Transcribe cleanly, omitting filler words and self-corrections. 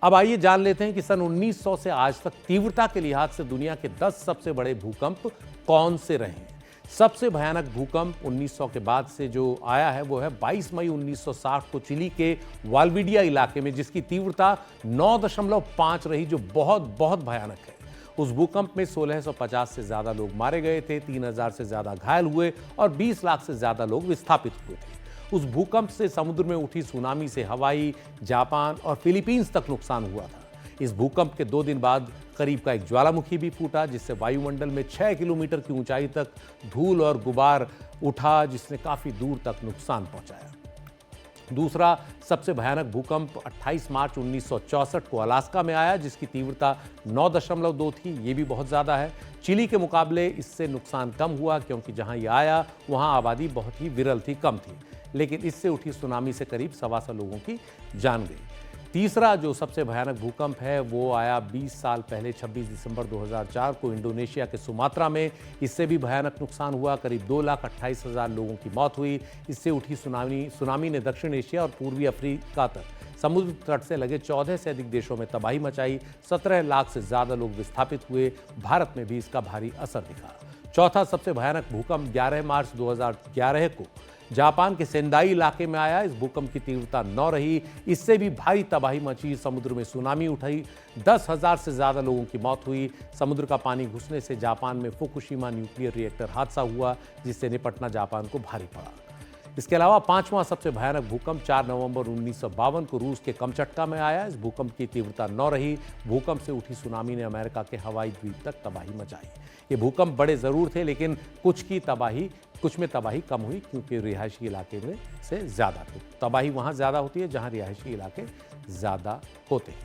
अब आइए जान लेते हैं कि सन 1900 से आज तक तीव्रता के लिहाज से दुनिया के 10 सबसे बड़े भूकंप कौन से रहे हैं। सबसे भयानक भूकंप 1900 के बाद से जो आया है वो है 22 मई 1960 को चिली के वाल्विडिया इलाके में, जिसकी तीव्रता 9.5 रही, जो बहुत बहुत भयानक है। उस भूकंप में 1650 से ज्यादा लोग मारे गए थे, 3000 से ज्यादा घायल हुए और 20 लाख से ज्यादा लोग विस्थापित हुए थे। उस भूकंप से समुद्र में उठी सुनामी से हवाई, जापान और फिलीपींस तक नुकसान हुआ था। इस भूकंप के 2 दिन बाद करीब का एक ज्वालामुखी भी फूटा, जिससे वायुमंडल में 6 किलोमीटर की ऊंचाई तक धूल और गुबार उठा, जिसने काफी दूर तक नुकसान पहुंचाया। दूसरा सबसे भयानक भूकंप 28 मार्च 1964 को अलास्का में आया, जिसकी तीव्रता 9.2 थी। ये भी बहुत ज़्यादा है। चिली के मुकाबले इससे नुकसान कम हुआ, क्योंकि जहां ये आया वहां आबादी बहुत ही विरल थी, कम थी, लेकिन इससे उठी सुनामी से करीब 125 लोगों की जान गई। तीसरा जो सबसे भयानक भूकंप है वो आया 20 साल पहले 26 दिसंबर 2004 को इंडोनेशिया के सुमात्रा में। इससे भी भयानक नुकसान हुआ, करीब 2,28,000 लोगों की मौत हुई। इससे उठी सुनामी ने दक्षिण एशिया और पूर्वी अफ्रीका तक समुद्र तट से लगे 14 से अधिक देशों में तबाही मचाई। 17 लाख से ज्यादा लोग विस्थापित हुए। भारत में भी इसका भारी असर दिखा। चौथा सबसे भयानक भूकंप 11 मार्च 2011 को जापान के सेंदाई इलाके में आया। इस भूकंप की तीव्रता 9 रही। इससे भी भारी तबाही मची। समुद्र में सुनामी उठाई, 10,000 से ज्यादा लोगों की मौत हुई। समुद्र का पानी घुसने से जापान में फुकुशिमा न्यूक्लियर रिएक्टर हादसा हुआ, जिससे निपटना जापान को भारी पड़ा। इसके अलावा पांचवां सबसे भयानक भूकंप 4 नवंबर 1952 को रूस के कमचटका में आया। इस भूकंप की तीव्रता 9 रही। भूकंप से उठी सुनामी ने अमेरिका के हवाई द्वीप तक तबाही मचाई। ये भूकंप बड़े जरूर थे, लेकिन कुछ में तबाही कम हुई, क्योंकि रिहायशी इलाके में से ज्यादा थी। तबाही वहां ज्यादा होती है जहां रिहायशी इलाके ज्यादा होते हैं।